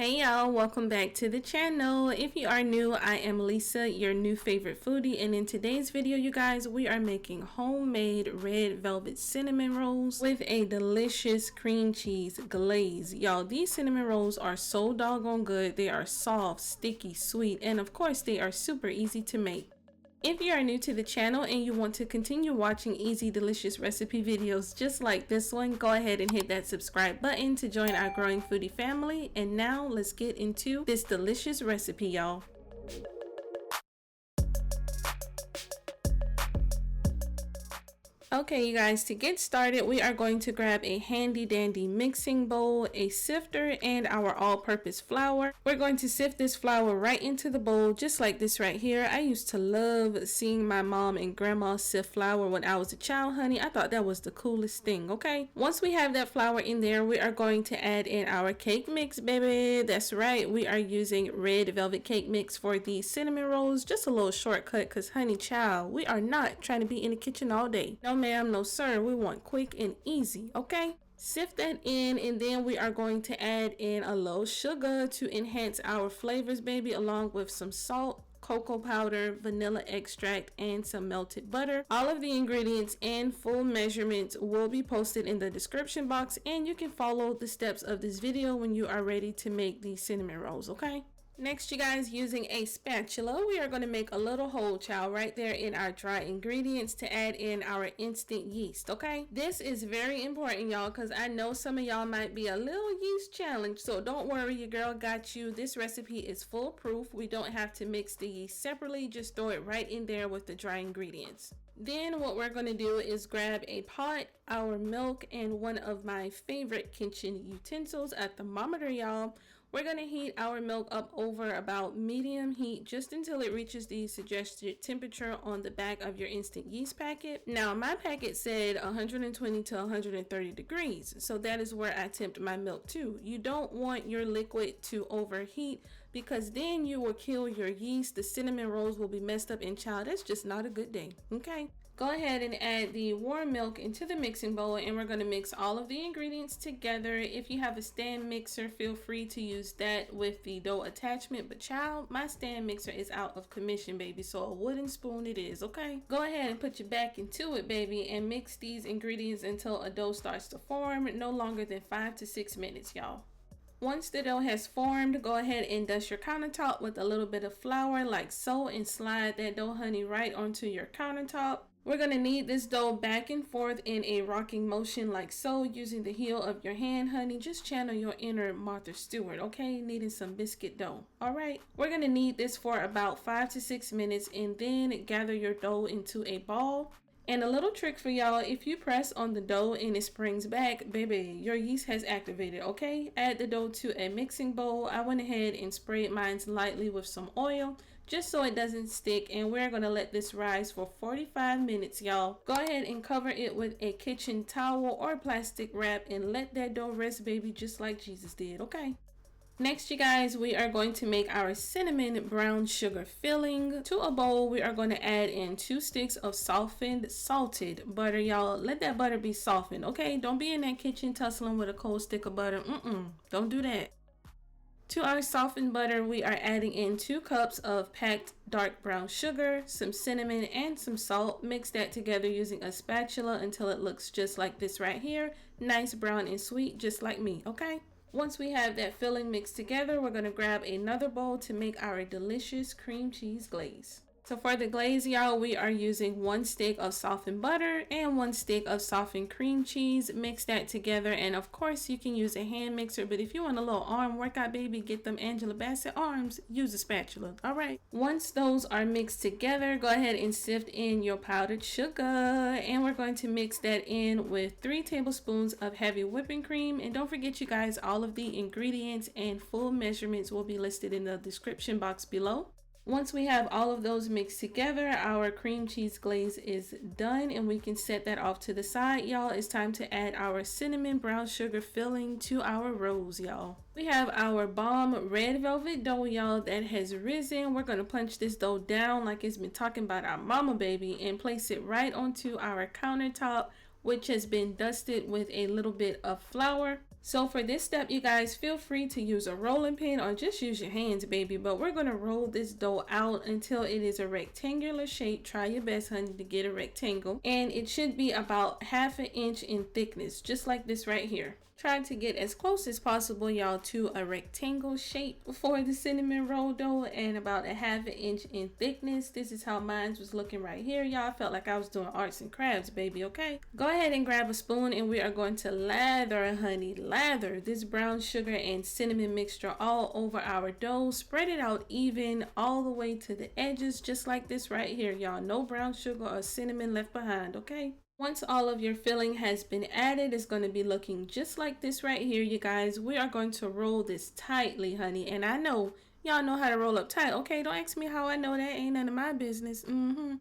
Hey y'all, welcome back to the channel. If you are new, I am Lisa, your new favorite foodie, and in today's video, you guys, we are making homemade red velvet cinnamon rolls with a delicious cream cheese glaze. Y'all, these cinnamon rolls are so doggone good. They are soft, sticky, sweet, and of course, they are super easy to make. If you are new to the channel and you want to continue watching easy, delicious recipe videos just like this one, go ahead and hit that subscribe button to join our growing foodie family. And now let's get into this delicious recipe, y'all. Okay, you guys, to get started, we are going to grab a handy dandy mixing bowl, a sifter, and our all-purpose flour. We're going to sift this flour right into the bowl, just like this right here. I used to love seeing my mom and grandma sift flour when I was a child, honey. I thought that was the coolest thing, okay? Once we have that flour in there, we are going to add in our cake mix, baby. That's right, we are using red velvet cake mix for the cinnamon rolls. Just a little shortcut, because, honey, child, we are not trying to be in the kitchen all day. No, ma'am, no sir, we want quick and easy, okay? Sift that in, and then we are going to add in a little sugar to enhance our flavors, baby, along with some salt, cocoa powder, vanilla extract, and some melted butter. All of the ingredients and full measurements will be posted in the description box, and you can follow the steps of this video when you are ready to make these cinnamon rolls, okay? Next, you guys, using a spatula, we are going to make a little hole, child, right there in our dry ingredients to add in our instant yeast, okay? This is very important, y'all, because I know some of y'all might be a little yeast challenged, so don't worry, your girl got you. This recipe is foolproof. We don't have to mix the yeast separately. Just throw it right in there with the dry ingredients. Then what we're going to do is grab a pot, our milk, and one of my favorite kitchen utensils, a thermometer, y'all. We're going to heat our milk up over about medium heat just until it reaches the suggested temperature on the back of your instant yeast packet. Now, my packet said 120 to 130 degrees, so that is where I tempt my milk to. You don't want your liquid to overheat because then you will kill your yeast. The cinnamon rolls will be messed up, and child, that's just not a good day, okay? Go ahead and add the warm milk into the mixing bowl, and we're going to mix all of the ingredients together. If you have a stand mixer, feel free to use that with the dough attachment, but child, my stand mixer is out of commission, baby, so a wooden spoon it is, okay? Go ahead and put your back into it, baby, and mix these ingredients until a dough starts to form, no longer than 5 to 6 minutes, y'all. Once the dough has formed, go ahead and dust your countertop with a little bit of flour like so, and slide that dough, honey, right onto your countertop. We're going to knead this dough back and forth in a rocking motion like so, using the heel of your hand, honey. Just channel your inner Martha Stewart, okay? Kneading some biscuit dough. All right, we're going to knead this for about 5 to 6 minutes, and then gather your dough into a ball. And a little trick for y'all, if you press on the dough and it springs back, baby, your yeast has activated, okay? Add the dough to a mixing bowl. I went ahead and sprayed mine lightly with some oil just so it doesn't stick, and we're going to let this rise for 45 minutes, y'all. Go ahead and cover it with a kitchen towel or plastic wrap and let that dough rest, baby, just like Jesus did, okay? Next, you guys, we are going to make our cinnamon brown sugar filling. To a bowl, we are going to add in 2 sticks of softened salted butter, y'all. Let that butter be softened, okay? Don't be in that kitchen tussling with a cold stick of butter. Don't do that. To our softened butter, we are adding in 2 cups of packed dark brown sugar, some cinnamon, and some salt. Mix that together using a spatula until it looks just like this right here. Nice brown and sweet, just like me, okay? Once we have that filling mixed together, we're going to grab another bowl to make our delicious cream cheese glaze. So for the glaze, y'all, we are using 1 stick of softened butter and 1 stick of softened cream cheese. Mix that together, and of course you can use a hand mixer, but if you want a little arm workout, baby, get them Angela Bassett arms, use a spatula. All right, once those are mixed together, go ahead and sift in your powdered sugar, and we're going to mix that in with 3 tablespoons of heavy whipping cream. And don't forget, you guys, all of the ingredients and full measurements will be listed in the description box below. Once we have all of those mixed together, our cream cheese glaze is done, and we can set that off to the side, y'all. It's time to add our cinnamon brown sugar filling to our rolls, y'all. We have our bomb red velvet dough, y'all, that has risen. We're going to punch this dough down like it's been talking about our mama, baby, and place it right onto our countertop, which has been dusted with a little bit of flour. So for this step, you guys, feel free to use a rolling pin or just use your hands, baby. But we're going to roll this dough out until it is a rectangular shape. Try your best, honey, to get a rectangle. And it should be about 1/2 inch in thickness, just like this right here. Try to get as close as possible, y'all, to a rectangle shape for the cinnamon roll dough, and about 1/2 inch in thickness. This is how mine was looking right here, y'all. I felt like I was doing arts and crafts, baby, okay? Go ahead and grab a spoon, and we are going to lather, honey, lather this brown sugar and cinnamon mixture all over our dough. Spread it out even all the way to the edges, just like this right here, y'all. No brown sugar or cinnamon left behind, okay? Once all of your filling has been added, it's going to be looking just like this right here, you guys. We are going to roll this tightly, honey. And I know y'all know how to roll up tight, okay? Don't ask me how I know that. Ain't none of my business.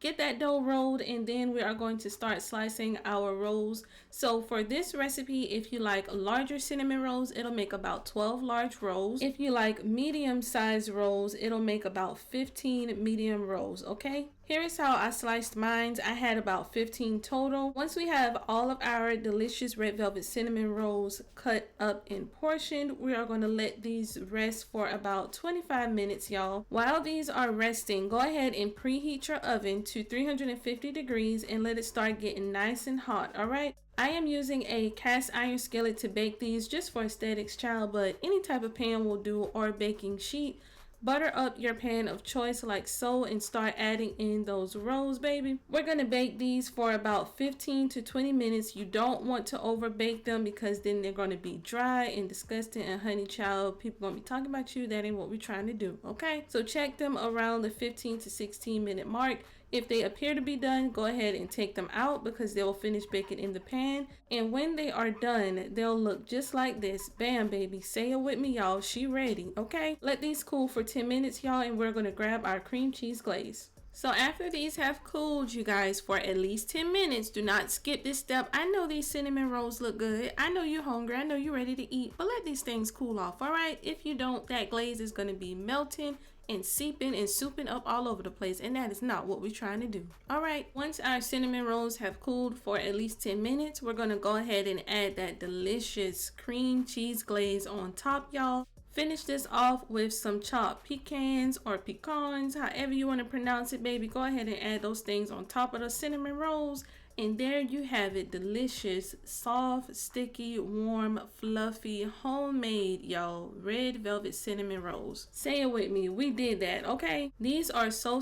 Get that dough rolled, and then we are going to start slicing our rolls. So for this recipe, if you like larger cinnamon rolls, it'll make about 12 large rolls. If you like medium-sized rolls, it'll make about 15 medium rolls, okay? Here is how I sliced mine. I had about 15 total. Once we have all of our delicious red velvet cinnamon rolls cut up and portioned, we are going to let these rest for about 25 minutes, y'all. While these are resting, go ahead and preheat your oven to 350 degrees and let it start getting nice and hot, all right? I am using a cast iron skillet to bake these just for aesthetics, child, but any type of pan will do, or baking sheet. Butter up your pan of choice like so and start adding in those rolls, baby. We're going to bake these for about 15 to 20 minutes. You don't want to over bake them because then they're going to be dry and disgusting, and honey child, people going to be talking about you. That ain't what we're trying to do, okay? So check them around the 15 to 16 minute mark. If they appear to be done, go ahead and take them out because they will finish baking in the pan. And when they are done, they'll look just like this. Bam, baby. Say it with me, y'all. She ready, okay? Let these cool for 10 minutes, y'all, and we're going to grab our cream cheese glaze. So after these have cooled, you guys, for at least 10 minutes, do not skip this step. I know these cinnamon rolls look good. I know you're hungry. I know you're ready to eat, but let these things cool off, all right? If you don't, that glaze is going to be melting and seeping and souping up all over the place, and that is not what we're trying to do. All right, once our cinnamon rolls have cooled for at least 10 minutes, we're going to go ahead and add that delicious cream cheese glaze on top, y'all. Finish this off with some chopped pecans or pecans, however you want to pronounce it, baby. Go ahead and add those things on top of the cinnamon rolls. And there you have it, delicious, soft, sticky, warm, fluffy, homemade, y'all, red velvet cinnamon rolls. Say it with me, we did that, okay? These are so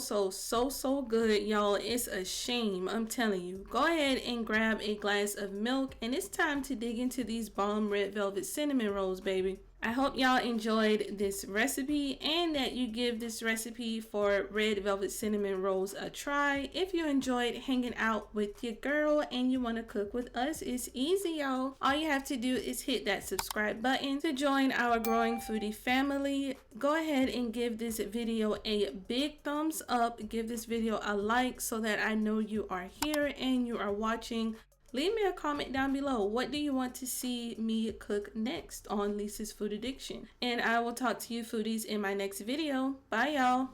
good, y'all. It's a shame, I'm telling you. Go ahead and grab a glass of milk, and it's time to dig into these bomb red velvet cinnamon rolls, baby. I hope y'all enjoyed this recipe and that you give this recipe for red velvet cinnamon rolls a try. If you enjoyed hanging out with your girl and you want to cook with us, it's easy, y'all. All you have to do is hit that subscribe button to join our growing foodie family. Go ahead and give this video a big thumbs up. Give this video a like so that I know you are here and you are watching. Leave me a comment down below. What do you want to see me cook next on Lisa's Food Addiction? And I will talk to you foodies in my next video. Bye, y'all.